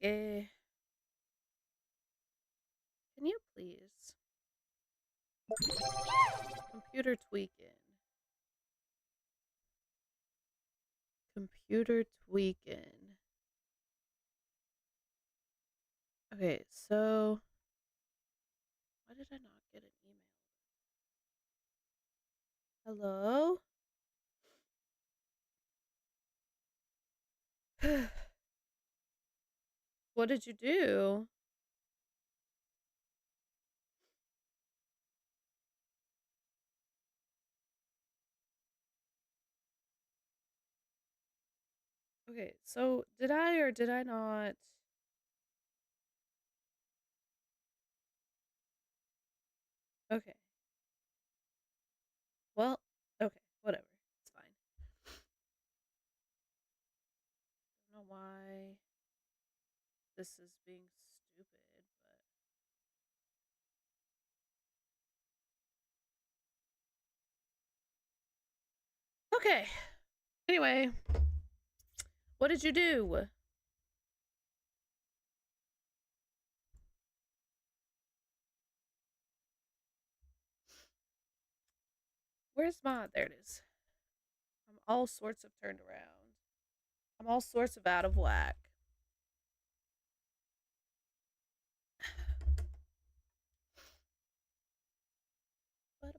Okay. Can you please? Computer tweaking. Computer tweaking. Okay, so why did I not get an email? Hello? What did you do? Okay, so did I or did I not? Okay. Well, okay, whatever. It's fine. Don't know why this is being stupid, but okay. Anyway, what did you do? Where's my? There it is. I'm all sorts of turned around. I'm all sorts of out of whack.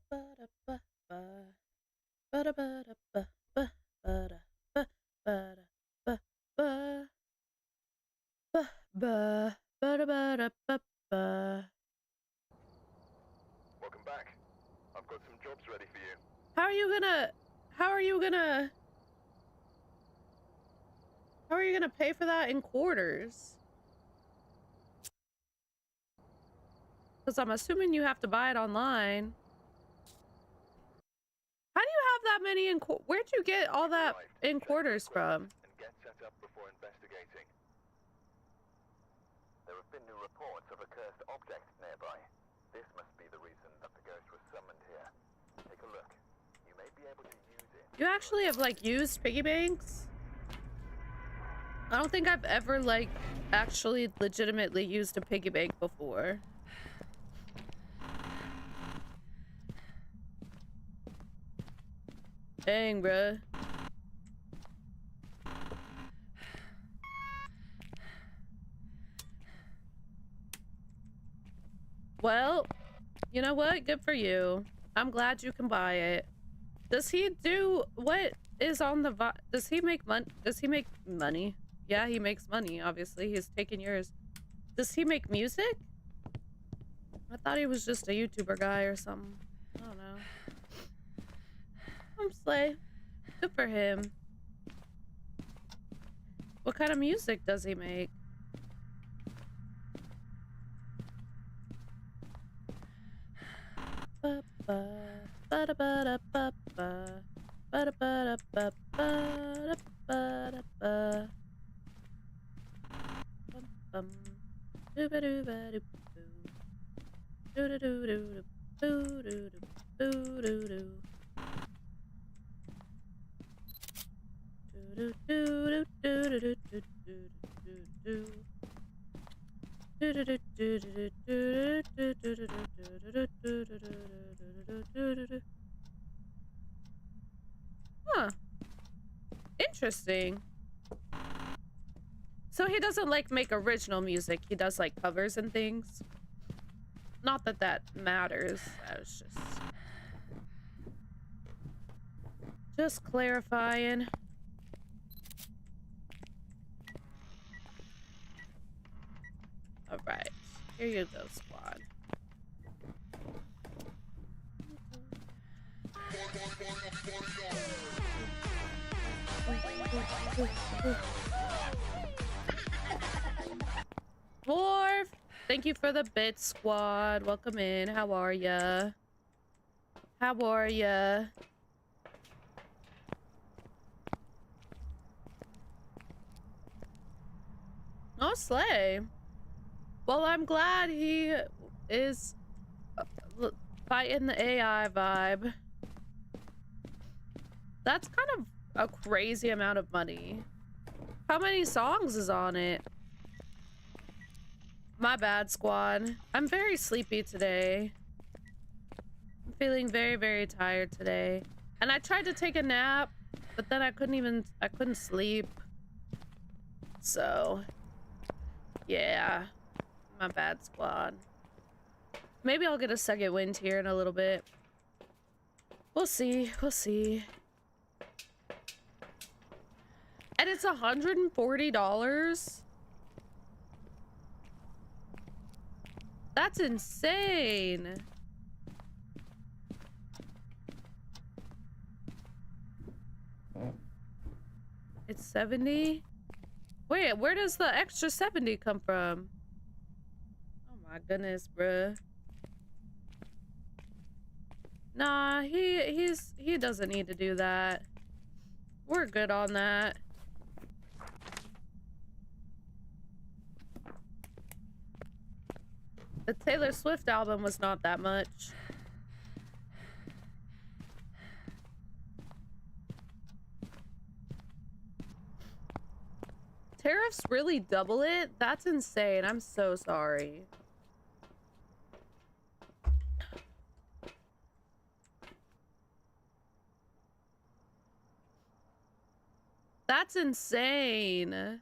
Welcome back. I've got some jobs ready for you. How are you gonna pay for that in quarters? Because I'm assuming you have to buy it online. How do you have that many in where'd you get all that in quarters from? And get set up before investigating. There have been new reports of a cursed object nearby. This must be the reason that the ghost was summoned here. Take a look. You may be able to use it. You actually have like used piggy banks? I don't think I've ever like actually legitimately used a piggy bank before. Dang, bruh. Well, you know what? Good for you. I'm glad you can buy it. Does he do what is on the does he make money? Does he make money? Yeah, he makes money, obviously. He's taking yours. Does he make music? I thought he was just a YouTuber guy or something. I don't know. I'm slay. Good for him. What kind of music does he make? Huh. Interesting. So he doesn't like make original music. He does like covers and things. Not that that matters. I was just clarifying. All right. Here you go, squad. Dwarf! Thank you for the bit, squad. Welcome in. How are ya? How are ya? Oh, slay. Well, I'm glad he is fighting the AI vibe. That's kind of a crazy amount of money. How many songs is on it? My bad, squad. I'm very sleepy today. I'm feeling very, very tired today. And I tried to take a nap, but then I couldn't sleep. So, yeah. My bad, squad. Maybe I'll get a second wind here in a little bit. We'll see. We'll see. And it's $140? That's insane. It's 70? Wait, where does the extra 70 come from? Oh my goodness, bruh. Nah, he doesn't need to do that. We're good on that. The Taylor Swift album was not that much. Tariffs really double it? That's insane. I'm so sorry. That's insane.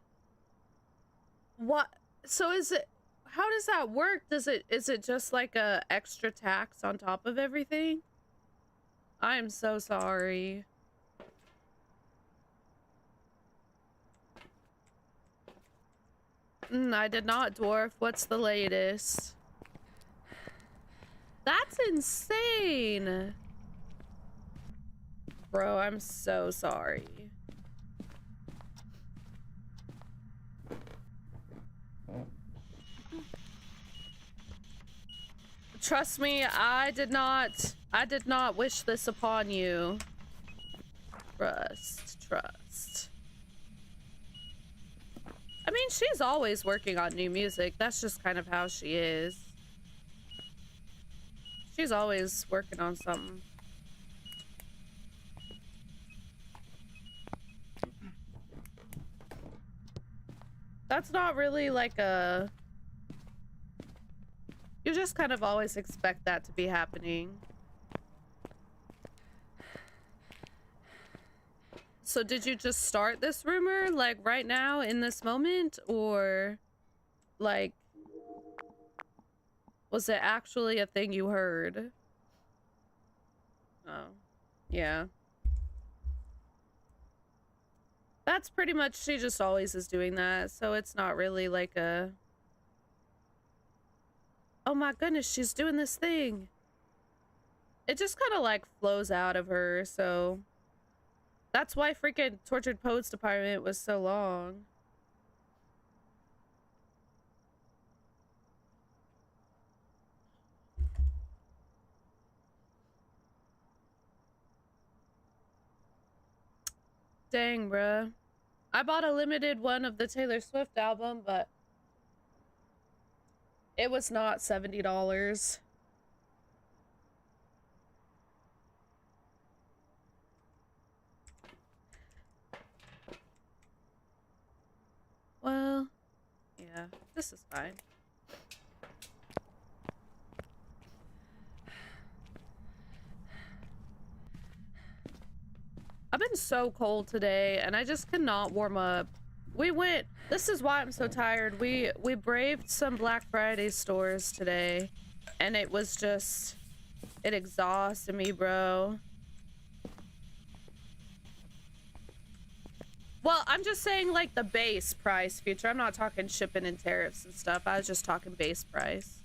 What? So is it, how does that work? Is it just like a extra tax on top of everything? I'm so sorry. I did not, dwarf. What's the latest? That's insane. Bro, I'm so sorry. Trust me, I did not wish this upon you. Trust. I mean, she's always working on new music. That's just kind of how she is. She's always working on something. That's not really like a... You just kind of always expect that to be happening. So did you just start this rumor, like, right now, in this moment? Or, like, was it actually a thing you heard? Oh, yeah. That's pretty much, she just always is doing that, so it's not really like a... Oh my goodness, she's doing this thing. It just kind of like flows out of her, so... That's why freaking Tortured Poets Department was so long. Dang, bruh. I bought a limited one of the Taylor Swift album, but it was not $70. Well, yeah, this is fine. I've been so cold today, and I just cannot warm up. We went... This is why I'm so tired. We braved some Black Friday stores today, and it was just... It exhausted me, bro. Well, I'm just saying, like, the base price, Future. I'm not talking shipping and tariffs and stuff. I was just talking base price.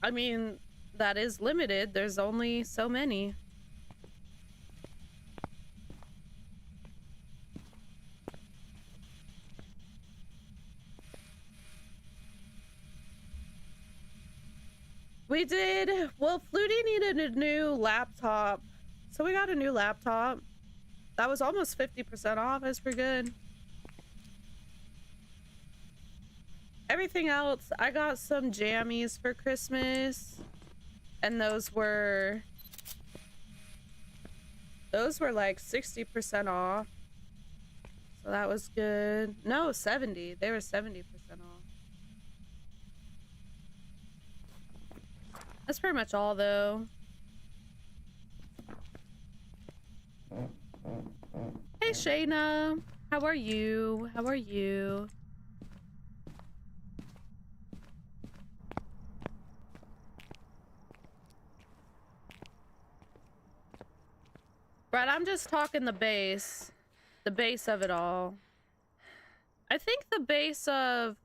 I mean, that is limited. There's only so many. We did. Well, Flutie needed a new laptop, so we got a new laptop. That was almost 50% off. That's pretty good. Everything else, I got some jammies for Christmas, and those were like 60% off. So that was good. No, 70. They were 70% off. That's pretty much all, though. Hey, Shayna. How are you? How are you? Right, I'm just talking the base. The base of it all. I think the base of...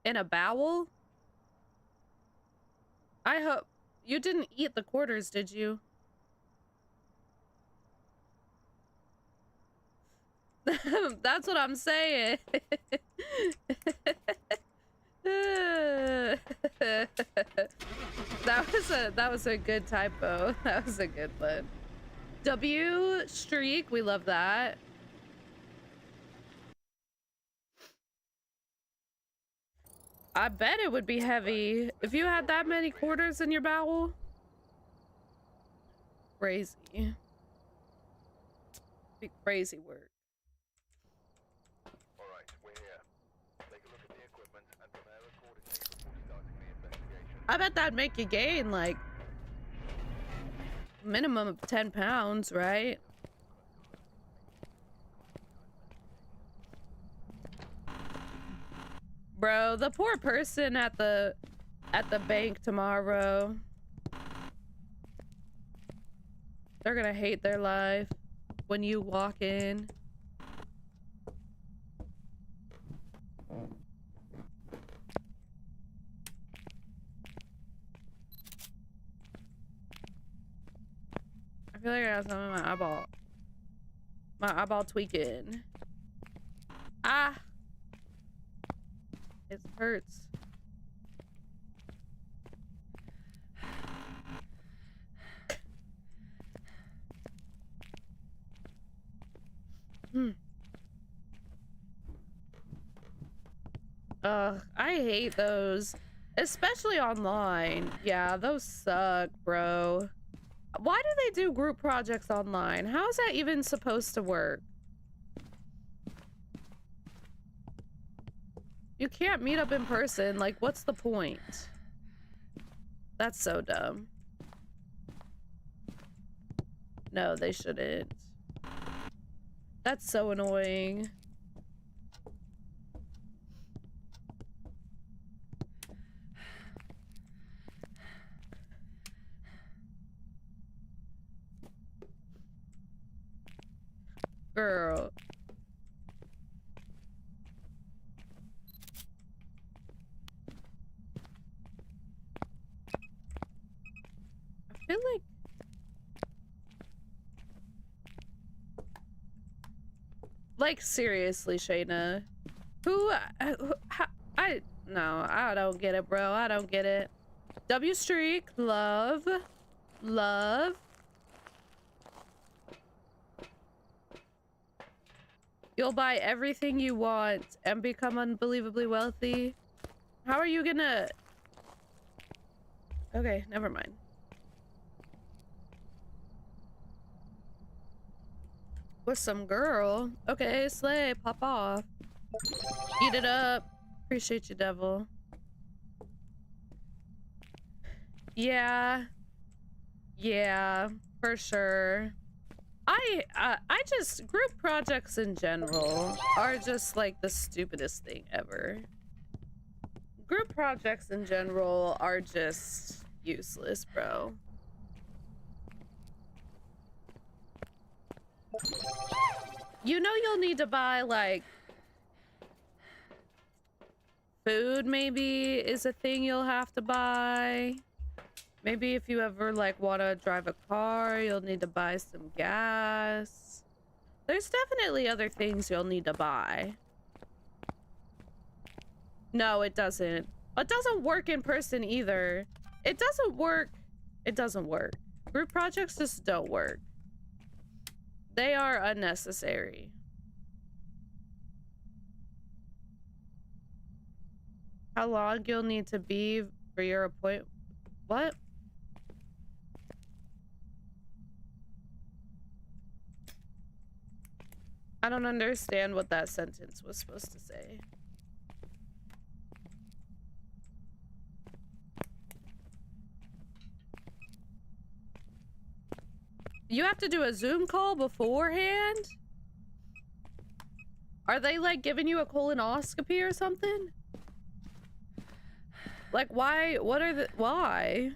in a bowel? I hope... You didn't eat the quarters, did you? That's what I'm saying. That was a good typo. That was a good one. W streak, we love that. I bet it would be heavy if you had that many quarters in your bowel. Crazy. Be crazy work. All right, we're here. Take a look at the equipment and prepare accordingly before starting the investigation. I bet that'd make you gain like minimum of 10 pounds, right? Bro, the poor person at the bank tomorrow. They're gonna hate their life when you walk in. I feel like I got something in my eyeball. My eyeball tweaking. Ah! It hurts. Ugh, I hate those. Especially online. Yeah, those suck, bro. Why do they do group projects online? How is that even supposed to work? You can't meet up in person. Like, what's the point? That's so dumb. No, they shouldn't. That's so annoying. Girl. I feel like seriously, Shayna. No, I don't get it, bro. I don't get it. W streak, love. Love. You'll buy everything you want and become unbelievably wealthy. How are you gonna... Okay, never mind. With some girl. Okay, slay, pop off. Eat it up. Appreciate you, devil. Yeah. Yeah, for sure. I just... Group projects in general are just like the stupidest thing ever. Group projects in general are just useless, bro. You know you'll need to buy, like... Food, maybe, is a thing you'll have to buy. Maybe if you ever, like, want to drive a car, you'll need to buy some gas. There's definitely other things you'll need to buy. No, it doesn't. It doesn't work in person either. It doesn't work. It doesn't work. Group projects just don't work. They are unnecessary. How long you'll need to be for your appointment? What? I don't understand what that sentence was supposed to say. You have to do a Zoom call beforehand? Are they like giving you a colonoscopy or something? Like why? What are the, why?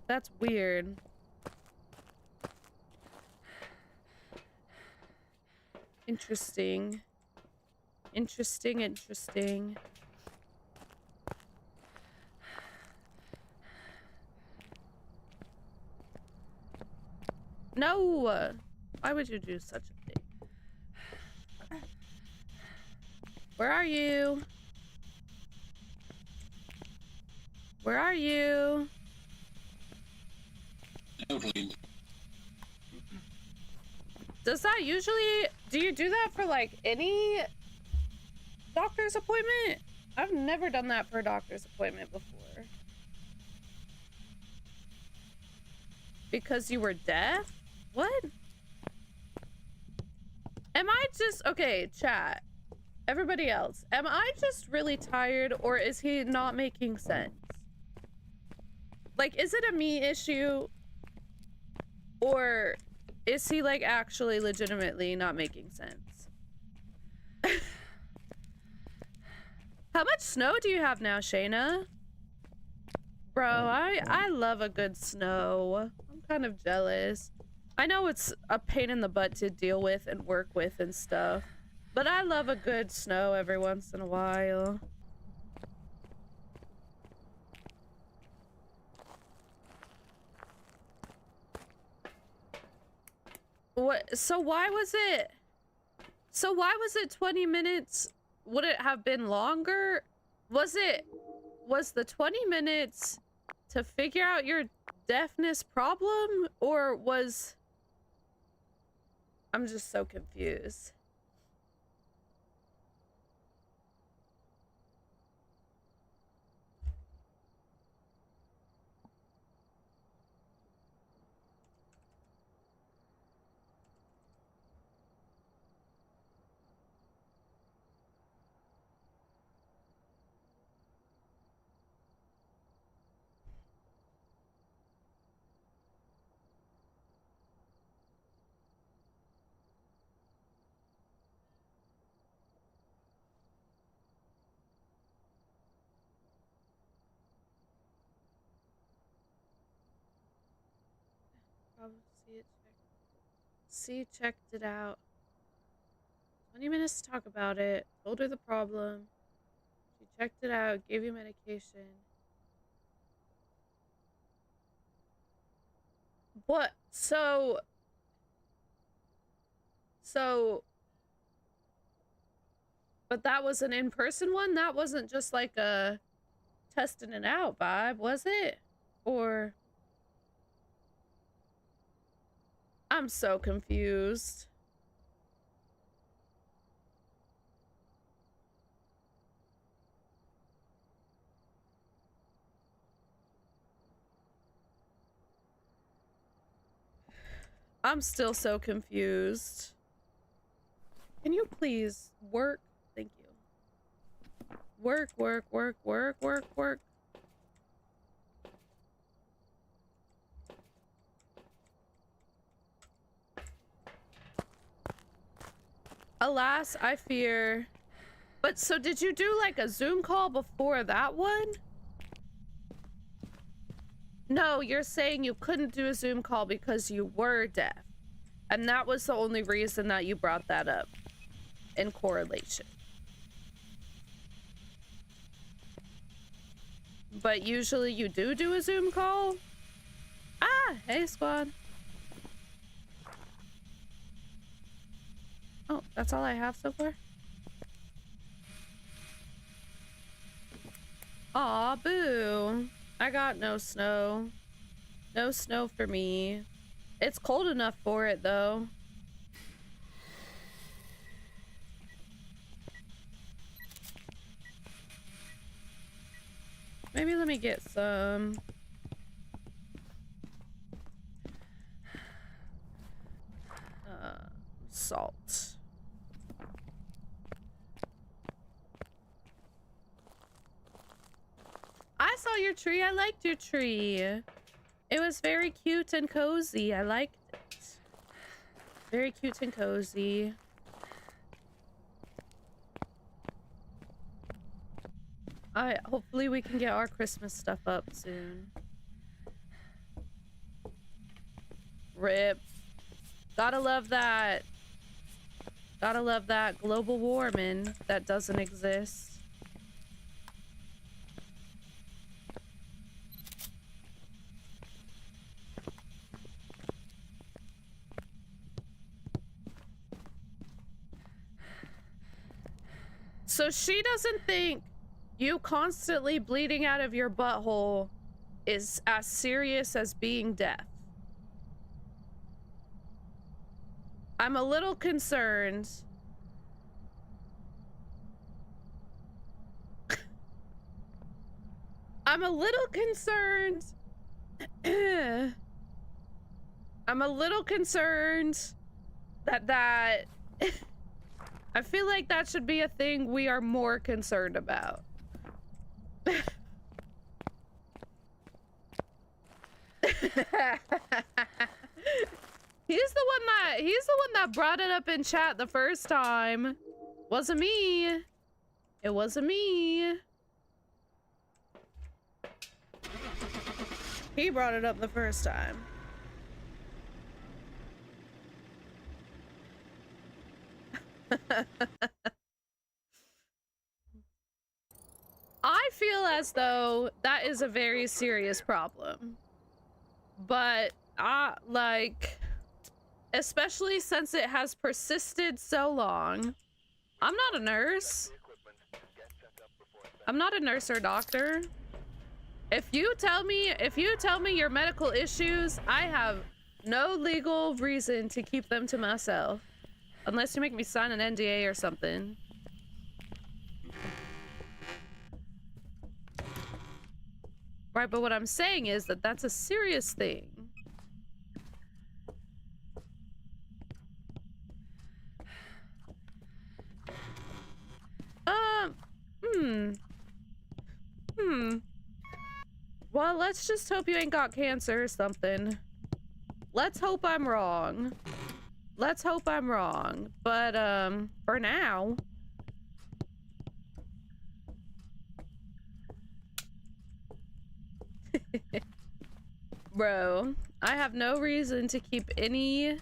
That's weird. Interesting. Interesting. No! Why would you do such a thing? Where are you? Where are you? Does that usually... Do you do that for, like, any doctor's appointment? I've never done that for a doctor's appointment before. Because you were deaf? What? Am I just... Okay, chat. Everybody else. Am I just really tired, or is he not making sense? Like, is it a me issue? Or is he, like, actually legitimately not making sense? How much snow do you have now, Shayna? Bro, I love a good snow. I'm kind of jealous. I know it's a pain in the butt to deal with and work with and stuff, but I love a good snow every once in a while. What? So why was it 20 minutes? Would it have been longer? Was the 20 minutes to figure out your deafness problem, or was... I'm just so confused. See, checked it out. 20 minutes to talk about it. Told her the problem. She checked it out, gave you medication. What? So, but that was an in-person one? That wasn't just like a testing it out vibe, was it? Or... I'm so confused. I'm still so confused. Can you please work? Thank you. Work. Alas, I fear. But so did you do like a Zoom call before that one? No, you're saying you couldn't do a Zoom call because you were deaf. And that was the only reason that you brought that up in correlation. But usually you do a Zoom call? Ah, hey squad. Oh, that's all I have so far? Aw, boo. I got no snow. No snow for me. It's cold enough for it, though. Maybe let me get some. saw your tree. I liked your tree. It was very cute and cozy. I liked it. Very cute and cozy. Hopefully we can get our Christmas stuff up soon. Rip. Gotta love that. Gotta love that global warming that doesn't exist. So she doesn't think you constantly bleeding out of your butthole is as serious as being deaf. I'm a little concerned. I'm a little concerned. I'm a little concerned that I feel like that should be a thing we are more concerned about. He's the one that brought it up in chat the first time. Wasn't me. It wasn't me. He brought it up the first time. I feel as though that is a very serious problem. But like, especially since it has persisted so long. I'm not a nurse. I'm not a nurse or doctor. If you tell me your medical issues, I have no legal reason to keep them to myself. Unless you make me sign an NDA or something. Right, but what I'm saying is that that's a serious thing. Well, let's just hope you ain't got cancer or something. Let's hope I'm wrong. Let's hope I'm wrong. But, for now... Bro, I have no reason to keep any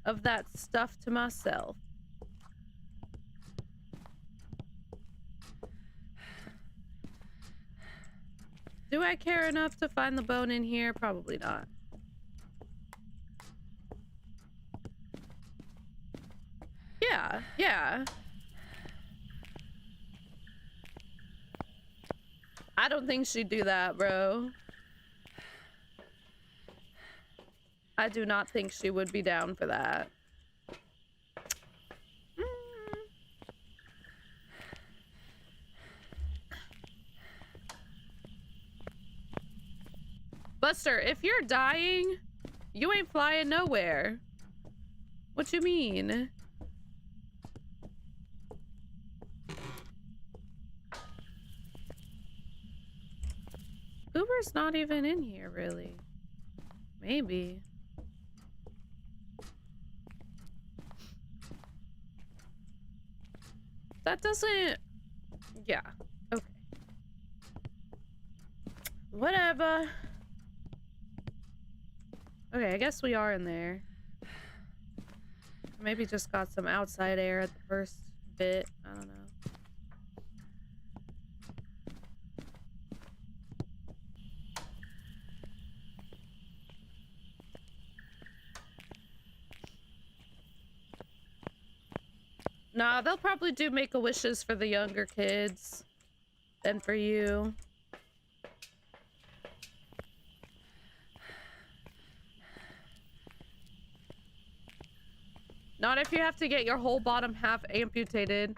of that stuff to myself. Do I care enough to find the bone in here? Probably not. Yeah. I don't think she'd do that, bro. I do not think she would be down for that. Buster, if you're dying, you ain't flying nowhere. What you mean? Uber's not even in here, really. Maybe. That doesn't... Yeah. Okay. Whatever. Okay, I guess we are in there. Maybe just got some outside air at the first bit. I don't know. Nah, they'll probably do make-a-wishes for the younger kids than for you. Not if you have to get your whole bottom half amputated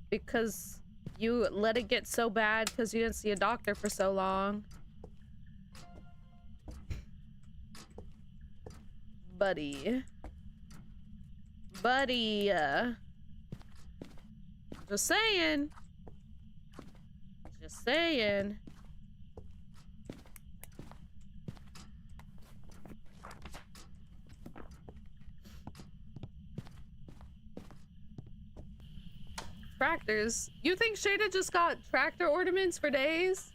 because you let it get so bad because you didn't see a doctor for so long. Buddy. Just saying. Just saying. Tractors. You think Shayna just got tractor ornaments for days?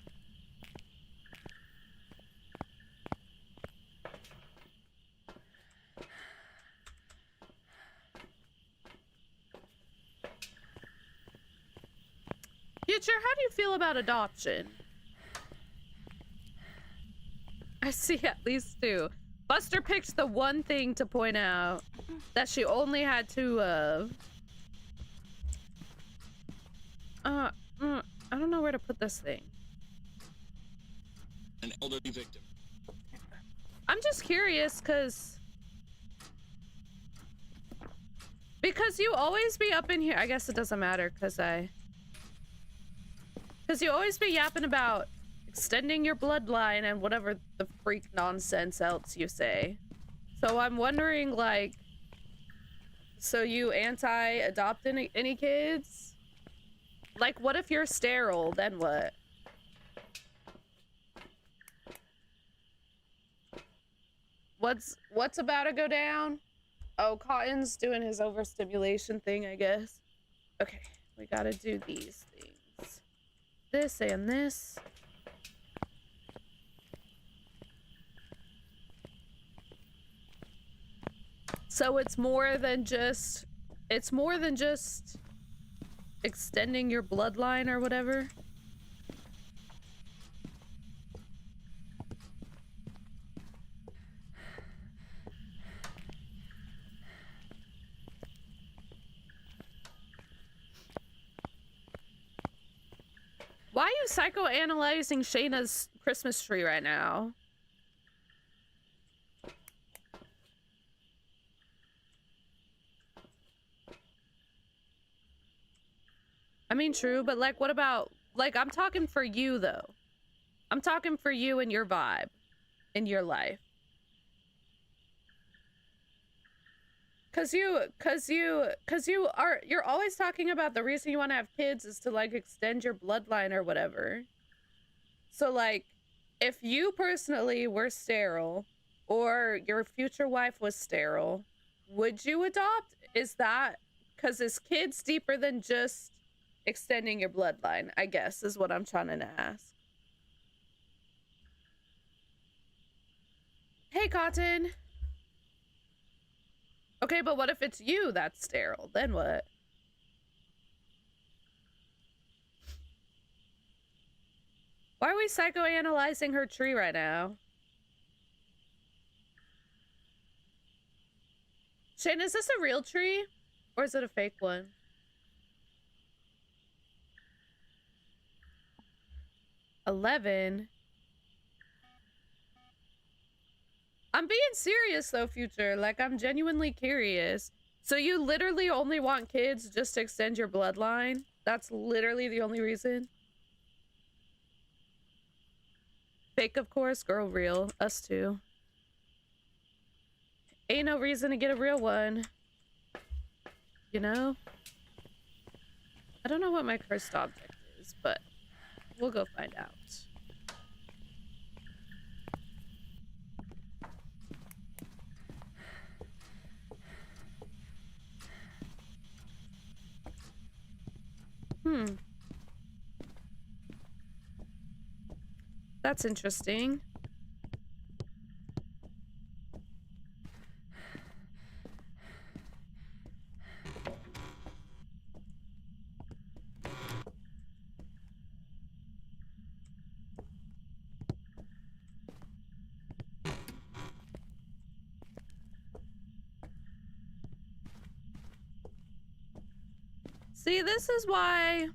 Future, how do you feel about adoption? I see at least two. Buster picked the one thing to point out that she only had two of. I don't know where to put this thing. An elderly victim. I'm just curious because you always be up in here. I guess it doesn't matter because you always be yapping about extending your bloodline and whatever the freak nonsense else you say. So I'm wondering, like, so you anti-adopt any kids? Like, what if you're sterile? Then what? What's about to go down? Oh, Cotton's doing his overstimulation thing, I guess. Okay, we gotta do these things. This and this. So it's more than just extending your bloodline or whatever. Why are you psychoanalyzing Shayna's Christmas tree right now? I mean, true, but like, what about, like, I'm talking for you though. I'm talking for you and your vibe in your life. You're always talking about the reason you want to have kids is to like extend your bloodline or whatever. So like, if you personally were sterile or your future wife was sterile, would you adopt? Is that, because is kids deeper than just extending your bloodline, I guess, is what I'm trying to ask. Hey, Cotton. Okay, but what if it's you that's sterile? Then what? Why are we psychoanalyzing her tree right now? Shane, is this a real tree? Or is it a fake one? $11. I'm being serious though, Future. Like, I'm genuinely curious. So you literally only want kids just to extend your bloodline? That's literally the only reason? Fake, of course. Girl, real. Us too. Ain't no reason to get a real one. You know? I don't know what my cursed object is, but we'll go find out. That's interesting. See, this is why...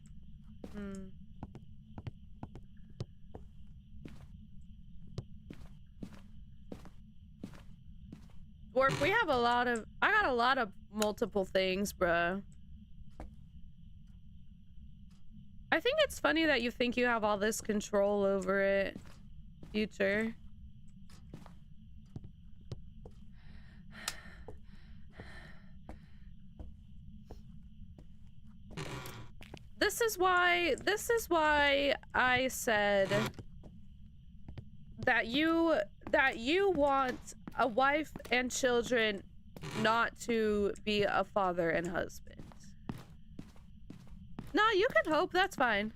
Dwarf, we have a lot of... I got a lot of multiple things, bruh. I think it's funny that you think you have all this control over it, Future. This is why I said that you want a wife and children, not to be a father and husband. No, you can hope. That's fine.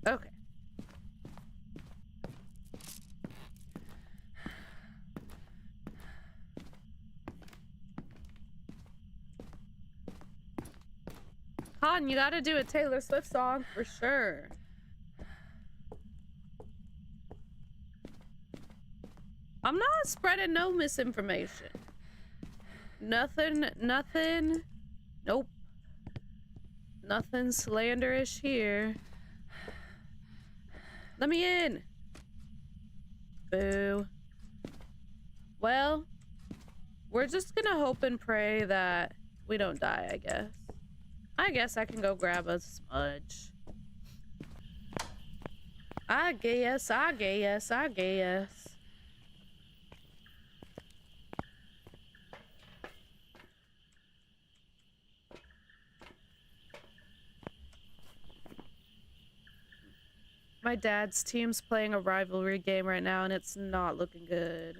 Okay. Han, you gotta do a Taylor Swift song for sure. I'm not spreading no misinformation. Nothing. Nope. Nothing slanderous here. Let me in. Boo. Well, we're just gonna hope and pray that we don't die, I guess. I guess I can go grab a smudge. I guess. My dad's team's playing a rivalry game right now, and it's not looking good.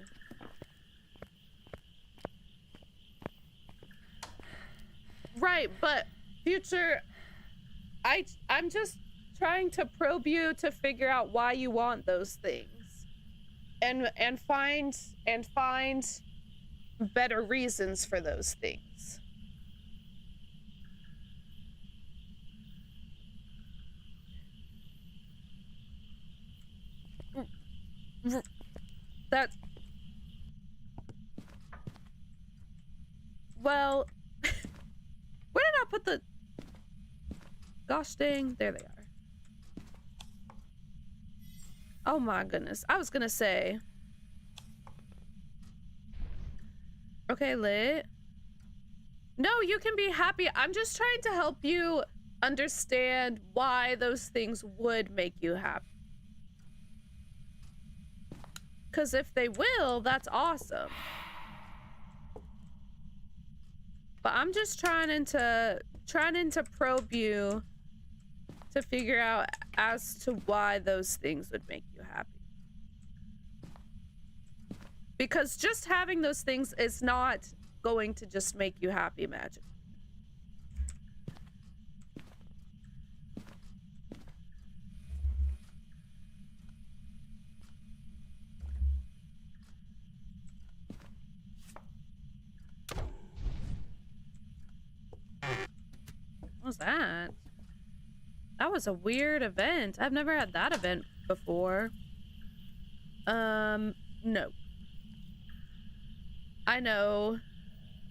Right, but Future, I'm just trying to probe you to figure out why you want those things, and find better reasons for those things. That's well. Where did I put the? Gosh dang! There they are. Oh my goodness! I was gonna say. Okay, lit. No, you can be happy. I'm just trying to help you understand why those things would make you happy. Because if they will, that's awesome. But I'm just trying to probe you to figure out as to why those things would make you happy. Because just having those things is not going to just make you happy magically. What was that? That was a weird event. I've never had that event before. No. I know.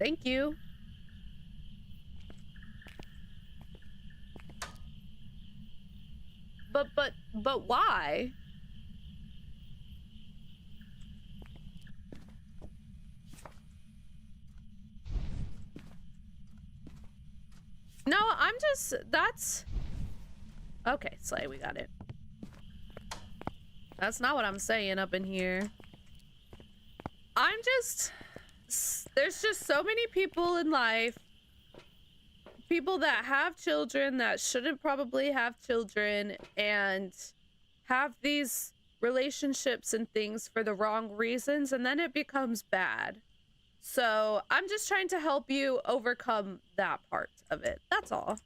Thank you. But why? No, I'm just, that's... Okay, Slay, we got it. That's not what I'm saying up in here. I'm just... There's just so many people in life. People that have children that shouldn't probably have children and have these relationships and things for the wrong reasons, and then it becomes bad. So I'm just trying to help you overcome that part of it. That's all.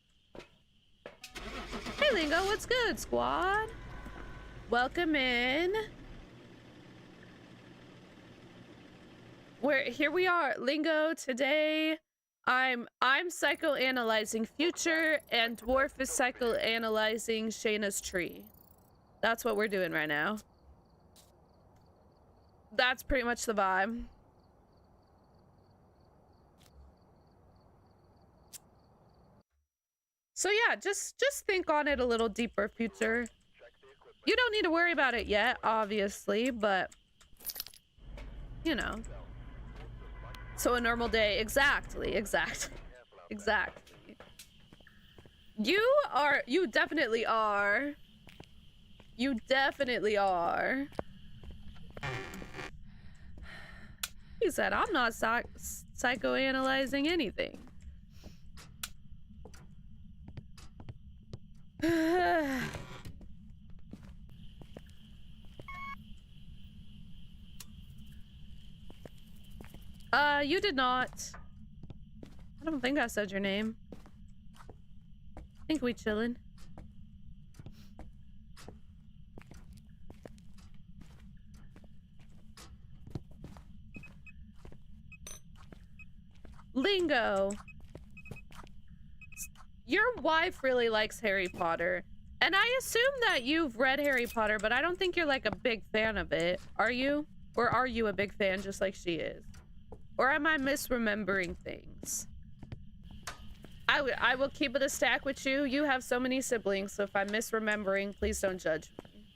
Hey Lingo, what's good, squad? Welcome in. Here we are, Lingo. Today I'm psychoanalyzing Future and Dwarf is psychoanalyzing Shayna's tree. That's what we're doing right now. That's pretty much the vibe. So yeah, just think on it a little deeper, Future. You don't need to worry about it yet, obviously, but you know. So a normal day, exactly. You definitely are. You definitely are. He said, I'm not psychoanalyzing anything. You did not. I don't think I said your name. I think we chillin'. Lingo. Your wife really likes Harry Potter. And I assume that you've read Harry Potter, but I don't think you're like a big fan of it. Are you? Or are you a big fan just like she is? Or am I misremembering things? I will keep it a stack with you. You have so many siblings, so if I'm misremembering, please don't judge me.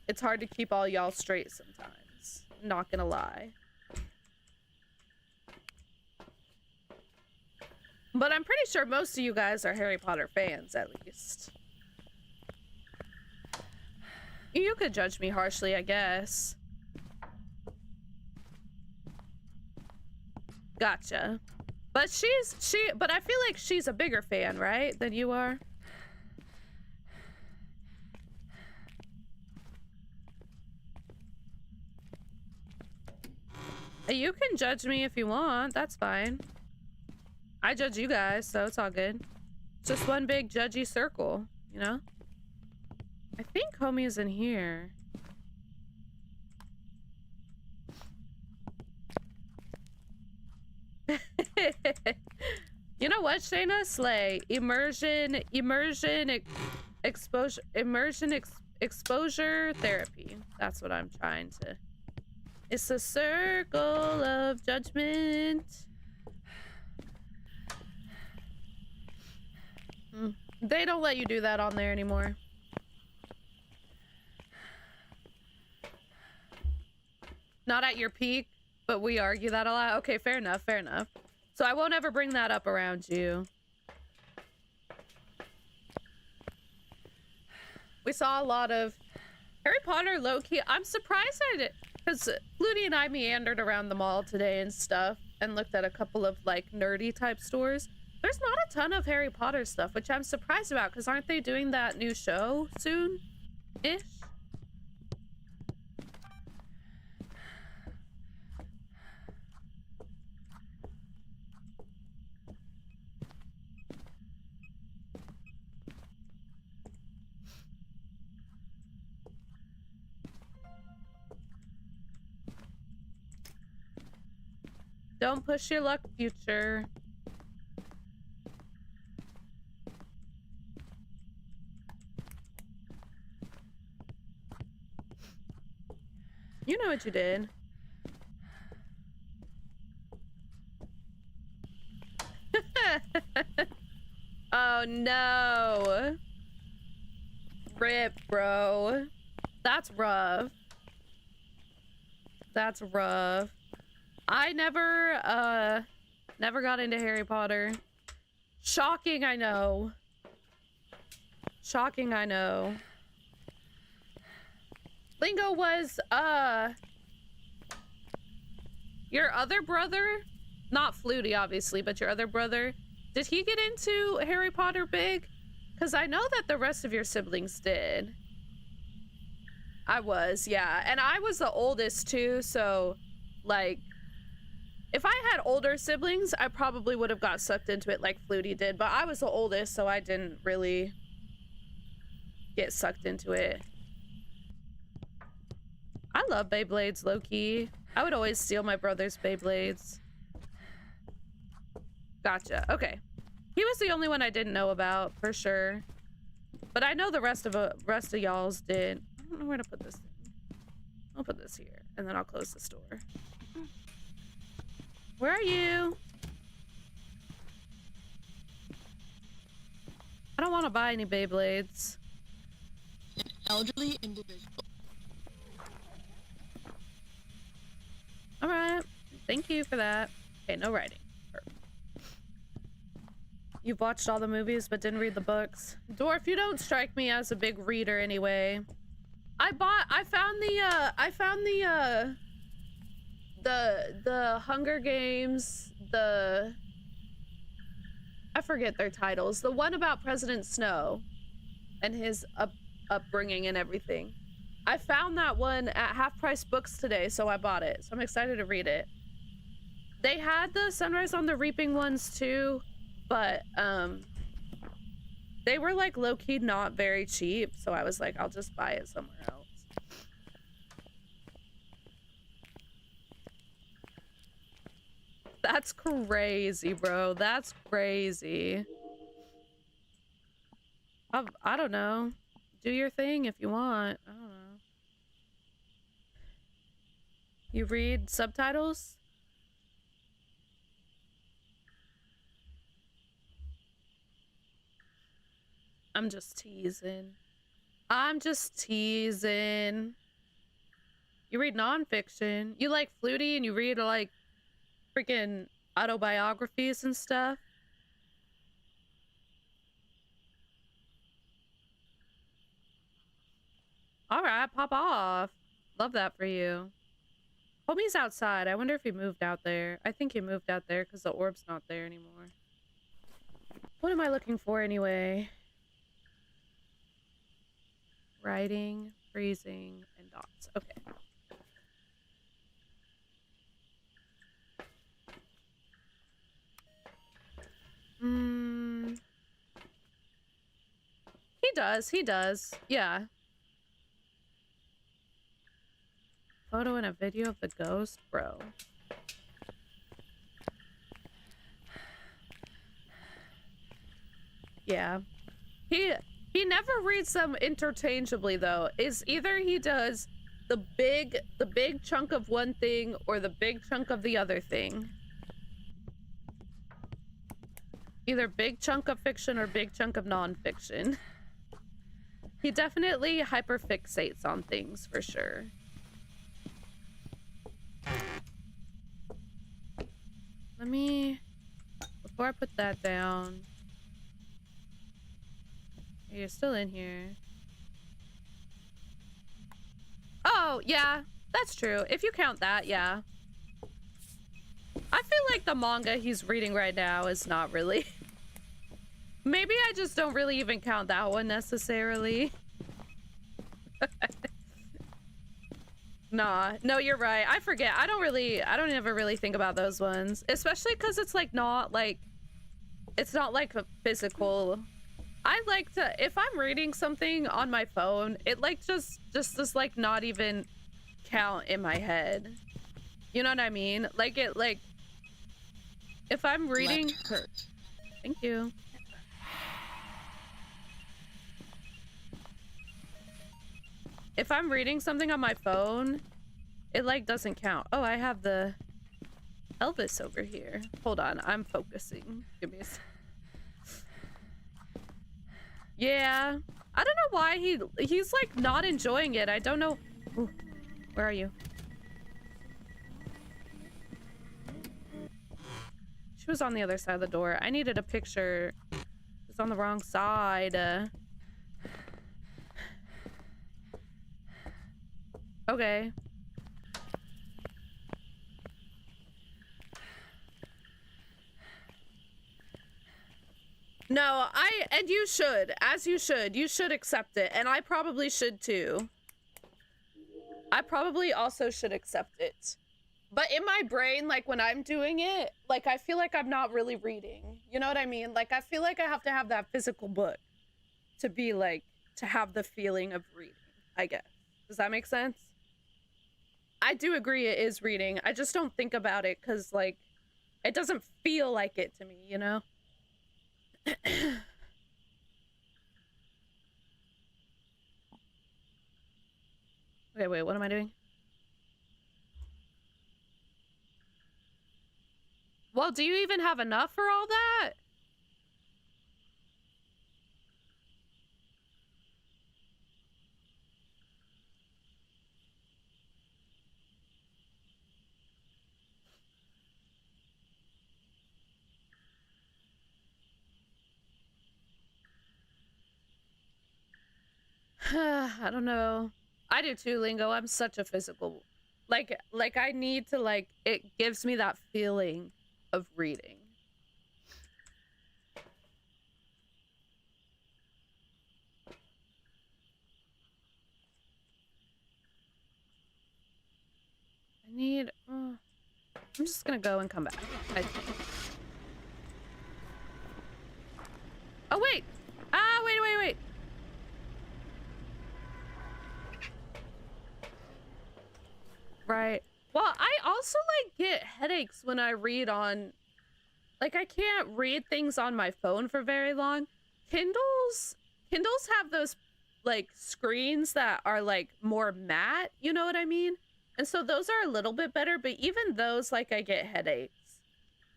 It's hard to keep all y'all straight sometimes. Not gonna lie. But I'm pretty sure most of you guys are Harry Potter fans, at least. You could judge me harshly, I guess. Gotcha. But but I feel like she's a bigger fan, right? Than you are? You can judge me if you want. That's fine. I judge you guys, so it's all good. It's just one big judgy circle, you know? I think homie's in here. You know what, Shayna? Slay. Exposure therapy. That's what I'm trying to. It's a circle of judgment. They don't let you do that on there anymore. Not at your peak, but we argue that a lot. Okay, fair enough, fair enough. So I won't ever bring that up around you. We saw a lot of Harry Potter low-key. I'm surprised I did, because Flutie and I meandered around the mall today and stuff and looked at a couple of like nerdy type stores. There's not a ton of Harry Potter stuff, which I'm surprised about, because aren't they doing that new show soon-ish? Don't push your luck, future. You know what you did. Oh no. Rip, bro. That's rough. That's rough. I never got into Harry Potter. Shocking, I know. Shocking, I know. Lingo was, your other brother, not Flutie, obviously, but your other brother, did he get into Harry Potter big? Because I know that the rest of your siblings did. I was, yeah. And I was the oldest, too, so, like, if I had older siblings, I probably would have got sucked into it like Flutie did, but I was the oldest, so I didn't really get sucked into it. I love Beyblades, low-key. I would always steal my brother's Beyblades. Gotcha. Okay. He was the only one I didn't know about, for sure. But I know the rest of y'all's did. I don't know where to put this thing. I'll put this here, and then I'll close the store. Where are you? I don't want to buy any Beyblades. Elderly individual. All right. Thank you for that. Okay, no writing. Perfect. You've watched all the movies but didn't read the books. Dwarf, you don't strike me as a big reader anyway. I found the Hunger Games, I forget their titles. The one about President Snow and his upbringing and everything. I found that one at half price books today, so I bought it. So I'm excited to read it. They had the Sunrise on the Reaping ones too, but they were like low-key not very cheap, so I was like, I'll just buy it somewhere else. That's crazy, bro. That's crazy. I don't know. Do your thing if you want. I don't know. You read subtitles? I'm just teasing. I'm just teasing. You read nonfiction. You like Flutie and you read like freaking autobiographies and stuff. All right, pop off. Love that for you. Homie's outside. I wonder if he moved out there. I think he moved out there because the orb's not there anymore. What am I looking for anyway? Writing, freezing, and dots. Okay. He does. Yeah. Photo and a video of the ghost? Bro. Yeah. He never reads them interchangeably though. Is either he does the big chunk of one thing or the big chunk of the other thing. Either big chunk of fiction or big chunk of non-fiction. He definitely hyperfixates on things for sure. Let me, before I put that down. You're still in here. Oh, yeah, that's true. If you count that, yeah. I feel like the manga he's reading right now is not really. Maybe I just don't really even count that one necessarily. Nah, no, you're right. I forget. I don't ever really think about those ones. Especially because it's like not like, it's not like a physical. I like to, if I'm reading something on my phone, it like just like not even count in my head. You know what I mean? Like it like, if I'm reading. Thank you. If I'm reading something on my phone, it like doesn't count. Oh, I have the Elvis over here. Hold on, I'm focusing. Give me a sec. Yeah, I don't know why he's like not enjoying it. I don't know. Ooh, where are you? She was on the other side of the door. I needed a picture. It's on the wrong side. Okay. No, and you should, as you should accept it, and I probably should too. I probably also should accept it. But in my brain, like when I'm doing it, like I feel like I'm not really reading. You know what I mean? Like I feel like I have to have that physical book to be like, to have the feeling of reading, I guess. Does that make sense? I do agree it is reading. I just don't think about it because like, it doesn't feel like it to me, you know? Okay, wait, what am I doing? Well, do you even have enough for all that? I don't know. I do too, Lingo. I'm such a physical, like I need to like, it gives me that feeling of reading. I need, I'm just gonna go and come back, I think. Oh, wait! Ah, wait. Right. Well, I also, like, get headaches when I read on... Like, I can't read things on my phone for very long. Kindles have those, like, screens that are, like, more matte, you know what I mean? And so those are a little bit better, but even those, like, I get headaches.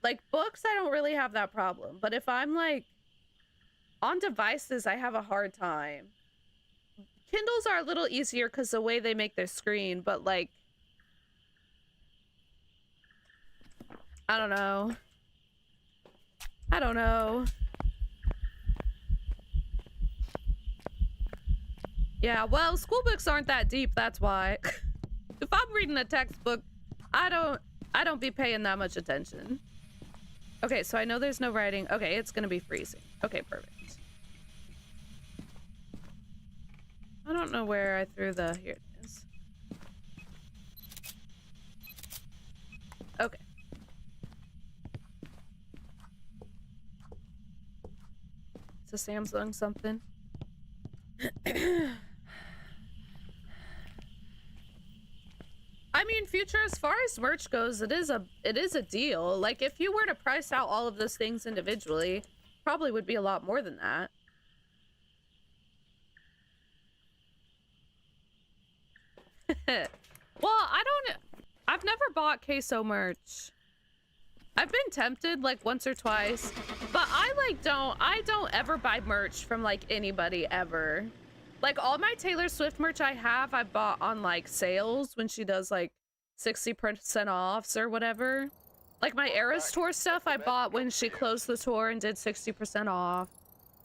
Like, books, I don't really have that problem. But if I'm, like, on devices, I have a hard time. Kindles are a little easier because the way they make their screen, but, like... I don't know. Yeah, well, school books aren't that deep, that's why. If I'm reading a textbook, I don't be paying that much attention. Okay, so I know there's no writing. Okay, it's gonna be freezing. Okay, perfect. I don't know where I threw the... Here it is. Okay. It's a Samsung something. I mean, Future, as far as merch goes, it is a deal. Like, if you were to price out all of those things individually, probably would be a lot more than that. Well, I've never bought queso merch. I've been tempted like once or twice, but I don't ever buy merch from like anybody ever. Like all my Taylor Swift merch I bought on like sales when she does like 60% offs or whatever. Like my Eras Tour stuff I bought when she closed the tour and did 60% off.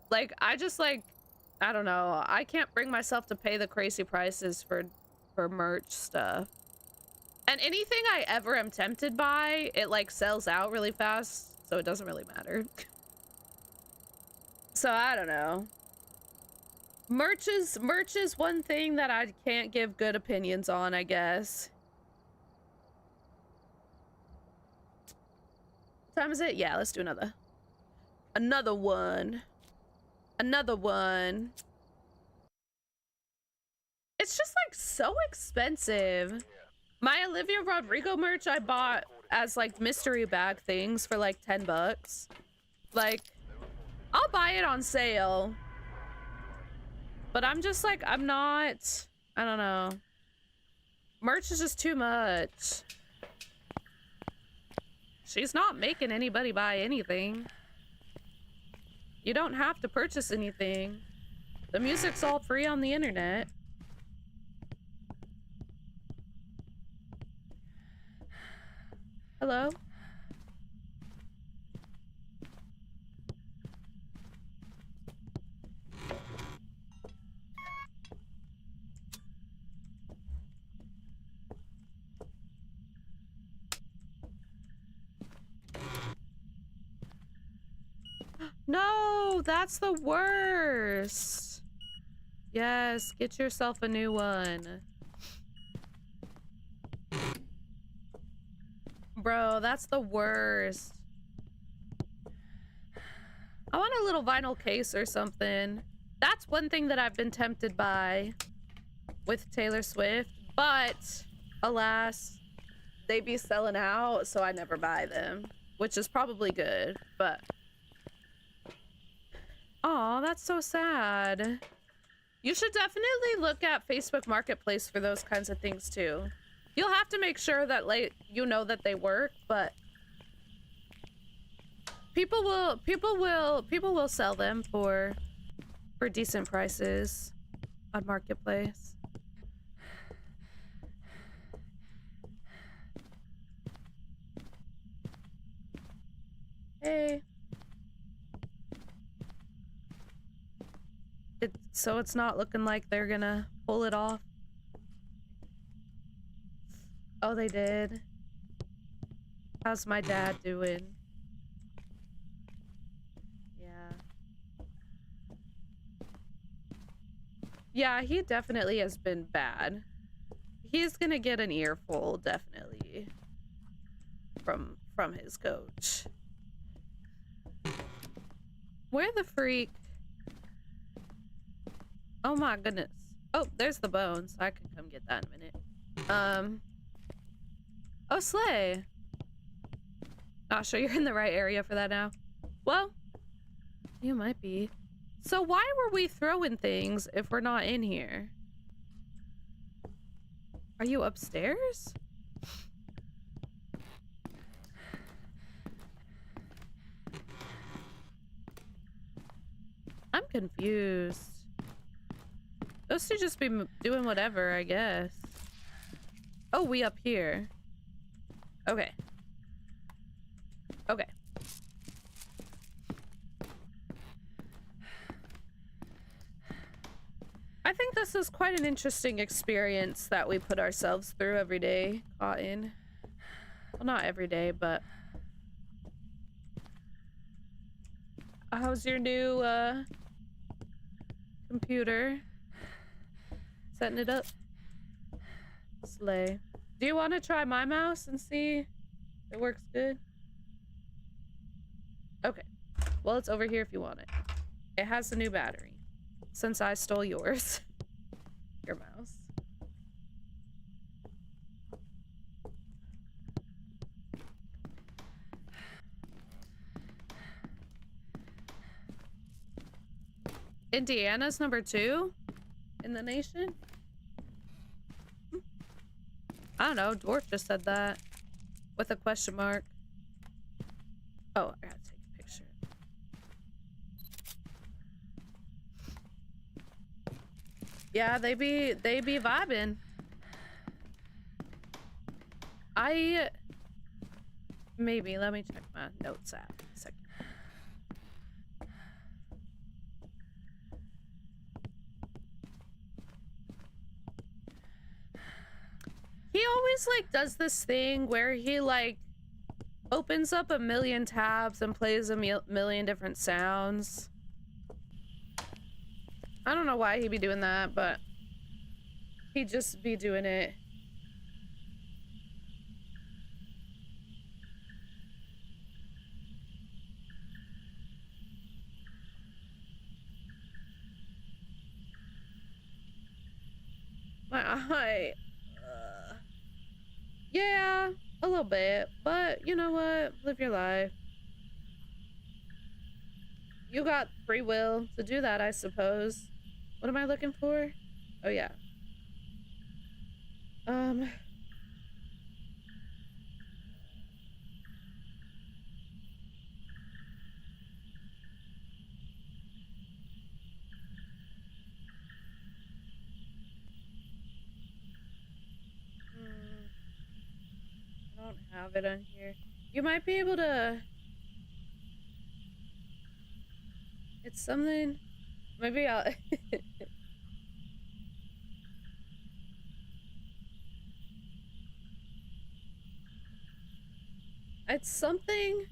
Like I just like, I don't know. I can't bring myself to pay the crazy prices for merch stuff. And anything I ever am tempted by, it like sells out really fast, so it doesn't really matter. So I don't know. Merch is one thing that I can't give good opinions on, I guess. What time is it? Yeah, let's do another one. It's just like so expensive. My Olivia Rodrigo merch I bought as like mystery bag things for like 10 bucks. Like, I'll buy it on sale. But I'm just like, I don't know. Merch is just too much. She's not making anybody buy anything. You don't have to purchase anything. The music's all free on the internet. Hello? No, that's the worst. Yes, get yourself a new one. Bro, that's the worst. I want a little vinyl case or something. That's one thing that I've been tempted by with Taylor Swift, but alas, they be selling out, so I never buy them, which is probably good, but... Aw, that's so sad. You should definitely look at Facebook Marketplace for those kinds of things too. You'll have to make sure that like you know that they work, but people will sell them for decent prices on Marketplace. Hey. So it's not looking like they're gonna pull it off. Oh, they did. How's my dad doing? Yeah. Yeah, he definitely has been bad. He's gonna get an earful, definitely. from his coach. Where the freak? Oh my goodness. Oh, there's the bones. I can come get that in a minute. Oh, Slay. Not sure you're in the right area for that now. Well, you might be. So why were we throwing things if we're not in here? Are you upstairs? I'm confused. Those two just be doing whatever, I guess. Oh, we up here. Okay. Okay. I think this is quite an interesting experience that we put ourselves through every day, Cotton. Well, not every day, but... How's your new, computer? Setting it up? Slay. Do you want to try my mouse and see if it works good? Okay. Well, it's over here if you want it. It has a new battery. Since I stole yours. Your mouse. Indiana's #2 in the nation? I don't know. Dwarf just said that with a question mark. Oh, I gotta take a picture. Yeah, they be vibing. Maybe let me check my notes app in a second. He always like does this thing where he like opens up a million tabs and plays a million different sounds. I don't know why he'd be doing that, but he'd just be doing it. My eye. Yeah, a little bit, but you know what? Live your life. You got free will to do that, I suppose. What am I looking for? Oh, yeah. I don't have it on here. You might be able to... It's something... Maybe I'll... It's something...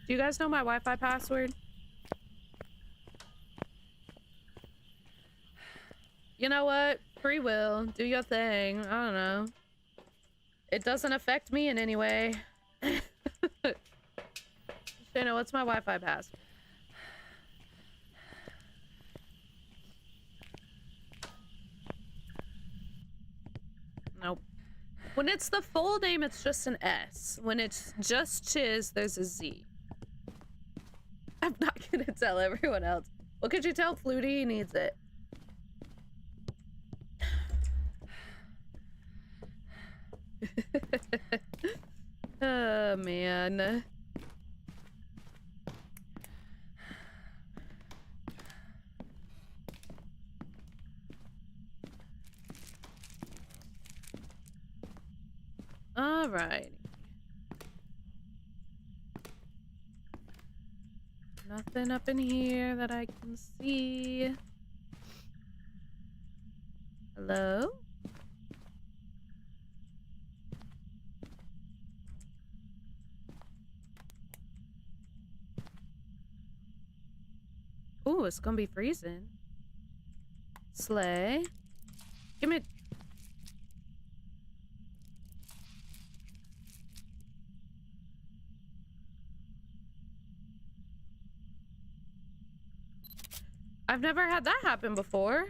Do you guys know my Wi-Fi password? You know what? Free will. Do your thing. I don't know. It doesn't affect me in any way. Shayna, what's my Wi-Fi password? Nope. When it's the full name, it's just an S. When it's just Chiz, there's a Z. I'm not gonna tell everyone else. What could you tell Flutie? He needs it. Oh, man. All right. Nothing up in here that I can see. Hello? Ooh, it's gonna be freezing. Slay. Give me... I've never had that happen before.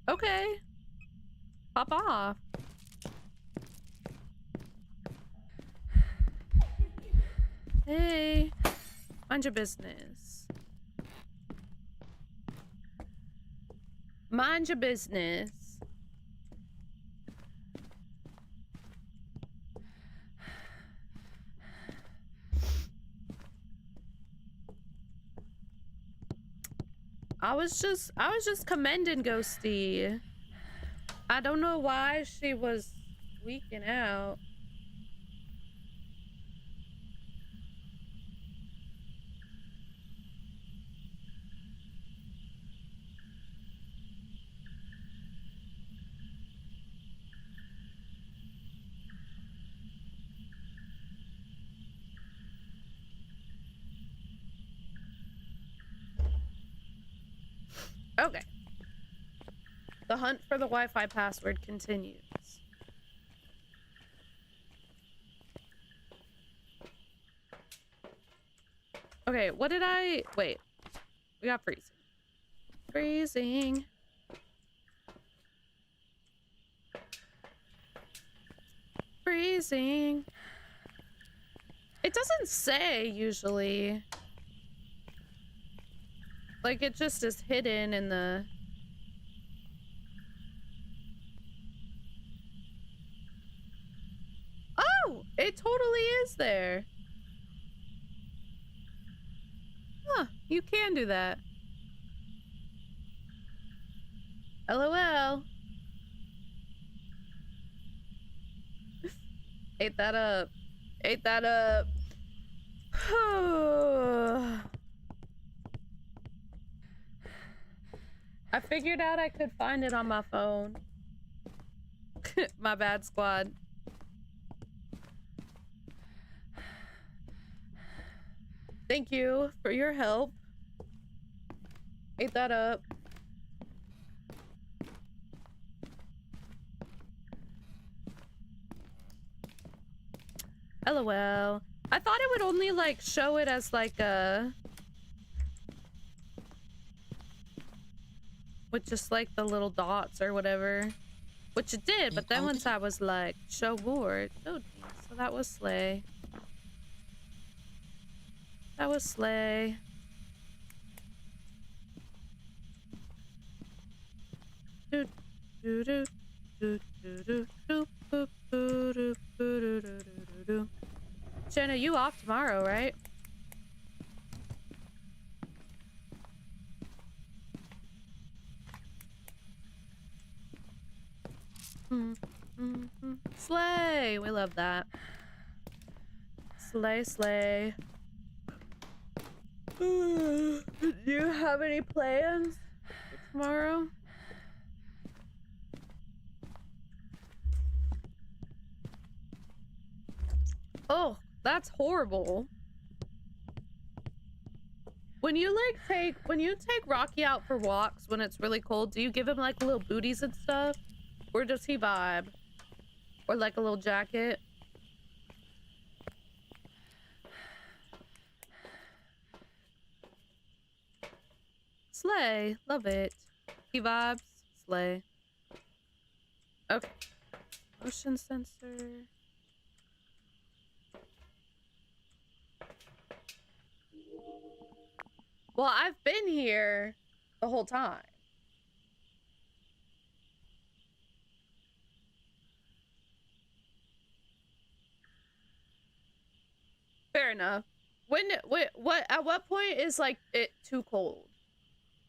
Okay. Pop off. Hey. Mind your business. Mind your business. I was just commending Ghosty. I don't know why she was weaking out. Okay. The hunt for the Wi-Fi password continues. Okay, what did I... Wait. We got freezing. Freezing. Freezing. It doesn't say, usually. Like, it just is hidden in the... Oh! It totally is there. Huh. You can do that. LOL. Ate that up. Ate that up. I figured out I could find it on my phone. My bad, squad. Thank you for your help. Ate that up. LOL. I thought it would only like show it as like a... with just like the little dots or whatever. Which it did, but then once I was like, show more, it showed me. So that was slay. That was slay. Do do do do do do do do do do do do do. Jenna, you off tomorrow, right? Slay! We love that. Slay, slay. Do you have any plans for tomorrow? Oh, that's horrible. When you take Rocky out for walks when it's really cold, do you give him like little booties and stuff? Or does he vibe? Or like a little jacket? Slay. Love it. He vibes. Slay. Okay. Motion sensor. Well, I've been here the whole time. Fair enough. At what point is like it too cold?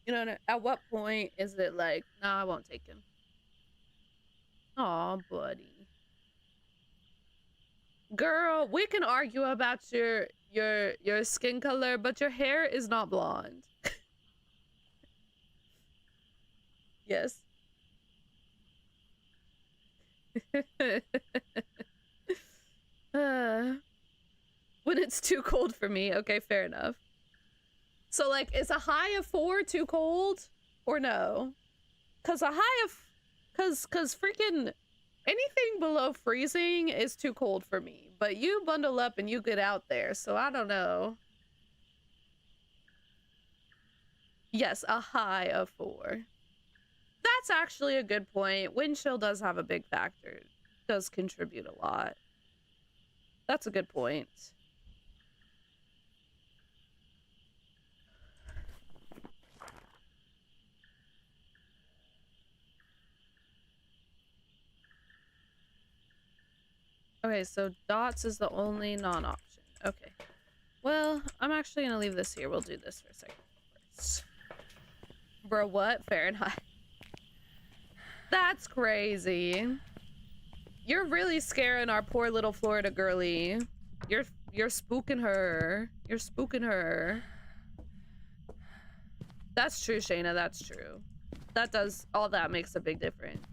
You know, at what point is it like, nah, I won't take him. Aw, buddy. Girl, we can argue about your skin color, but your hair is not blonde. Yes. When it's too cold for me. Okay, fair enough. So, like, is a high of 4 too cold? Or no? Because a high of... Because freaking... Anything below freezing is too cold for me. But you bundle up and you get out there, so I don't know. Yes, a high of 4. That's actually a good point. Wind chill does have a big factor. It does contribute a lot. That's a good point. Okay, so dots is the only non-option. Okay. Well, I'm actually gonna leave this here. We'll do this for a second first. Bro, what? Fahrenheit. That's crazy. You're really scaring our poor little Florida girlie. You're spooking her. You're spooking her. That's true, Shayna. That's true. That does... All that makes a big difference.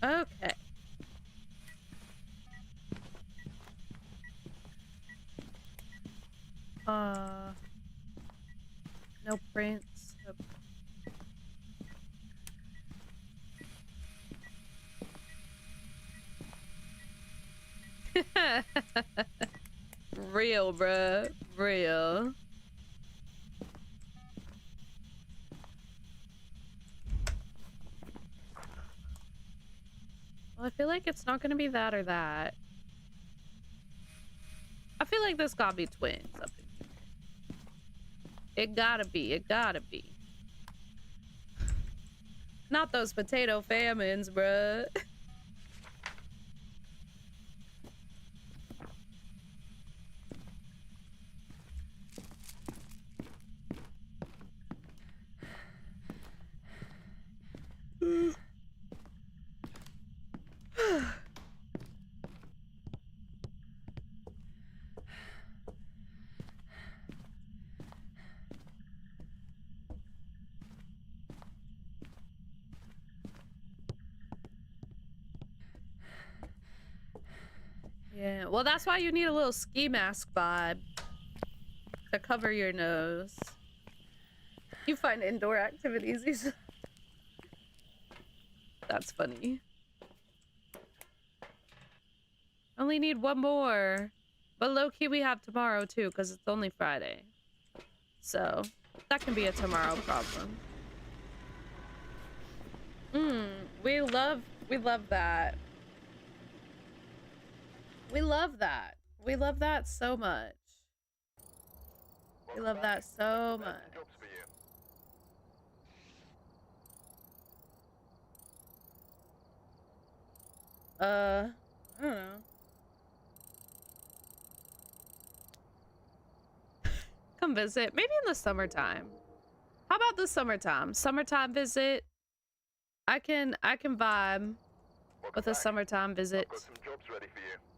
Okay. No prints. Real, bruh. Real. Well, I feel like it's not gonna be that or that. I feel like this gotta be twins up in here. It gotta be. It gotta be. Not those potato famines, bruh. Yeah, well, that's why you need a little ski mask vibe to cover your nose. You find indoor activities easy. That's funny. Only need one more. But low-key we have tomorrow too, because it's only Friday. So, that can be a tomorrow problem. We love that. We love that. We love that so much. We love that so much. I don't know. Come visit. Maybe in the summertime. How about the summertime? Summertime visit. I can vibe with a summertime visit.